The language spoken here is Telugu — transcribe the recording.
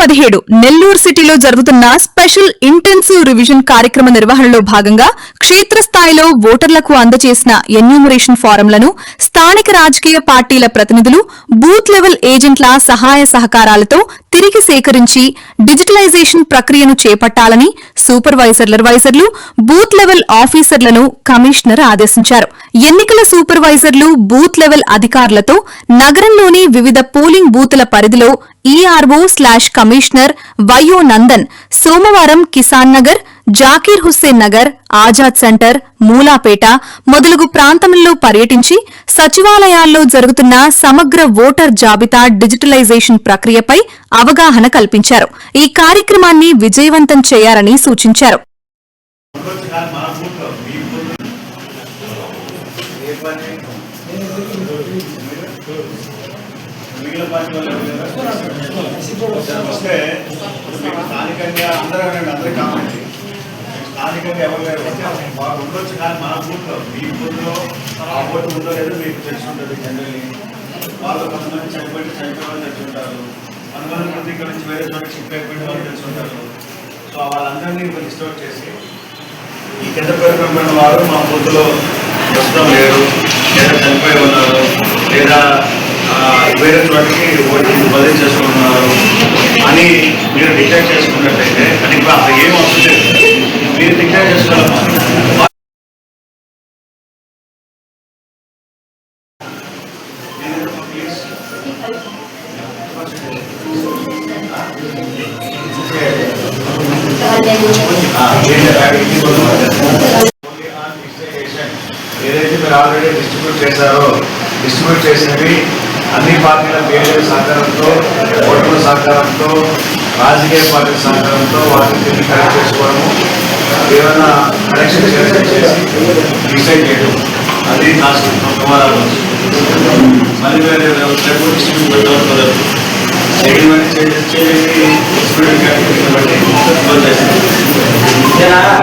17 నెల్లూరు సిటీలో జరుగుతున్న స్పెషల్ ఇంటెన్సివ్ రివిజన్ కార్యక్రమ నిర్వహణలో భాగంగా క్షేత్రస్థాయిలో ఓటర్లకు అందజేసిన ఎన్యూమరేషన్ ఫారంలను స్థానిక రాజకీయ పార్టీల ప్రతినిధులు బూత్ లెవెల్ ఏజెంట్ల సహాయ సహకారాలతో తిరిగి సేకరించి డిజిటలైజేషన్ ప్రక్రియను చేపట్టాలని సూపర్వైజర్లు బూత్ లెవెల్ ఆఫీసర్లను కమిషనర్ ఆదేశించారు. ఎన్నికల సూపర్వైజర్లు బూత్ లెవెల్ అధికారులతో నగరంలోని వివిధ పోలింగ్ బూతుల పరిధిలో ఈఆర్ఓ/కమిషనర్ వైఓ నందన్ సోమవారం కిసాన్ నగర్, జాకీర్ హుస్సేన్ నగర్, ఆజాద్ సెంటర్, మూలాపేట మొదలగు ప్రాంతంలో పర్యటించి సచివాలయాల్లో జరుగుతున్న సమగ్ర ఓటర్ జాబితా డిజిటలైజేషన్ ప్రక్రియపై అవగాహన కల్పించారు. ఈ కార్యక్రమాన్ని విజయవంతం చేయాలని సూచించారు. స్థానికంగా ఎవరు లేరు వారు ఉండొచ్చు, కానీ మన బూత్లో మీ బూత్లో ఆ ఓటు ఉందో లేదో మీకు తెలిసి ఉంటుంది. జనరల్లీ వాళ్ళు కొంతమంది చనిపోయి వాళ్ళు తెలిసి ఉంటారు, కొంతమంది ప్రతి ఇక్కడ నుంచి వేరే చోట షిఫ్ట్ అయిపోయిన వాళ్ళు తెలిసి ఉంటారు. సో వాళ్ళందరినీ లిస్ట్ అవుట్ చేసి ఈ కింద పేర్కొన్న వారు మా బూత్లో ప్రస్తుతం లేరు, లేదా చనిపోయి ఉన్నారు, లేదా వేరే చోటకి ఓటు బదిలీ చేసుకుంటున్నారు అని మీరు డిక్లేర్ చేసుకున్నట్లయితే అది అసలు ఏం అవసరం లేదు, మీరు డిక్లేర్ చేసుకోవాలి. ఏదైతే మీరు ఆల్రెడీ డిస్ట్రిబ్యూట్ చేశారో డిస్ట్రిబ్యూట్ చేసినవి అన్ని పార్టీల పేర్ల సహకారంతో, ఓటర్ల సహకారంతో, రాజకీయ పార్టీల సహకారంతో వాటిని తిరిగి కలెక్ట్ చేసుకోవడము, ఏమైనా కలెక్షన్ చేసి డిసైడ్ చేయడం, అది నా ప్రమాదాలు. మళ్ళీ వేరే వెబ్సైట్ డిస్ట్రిబ్యూట్ పెట్టడం కుదరదు. చేయమని చేసి డిస్ట్రిబ్యూట్ బట్టి చేయాలి.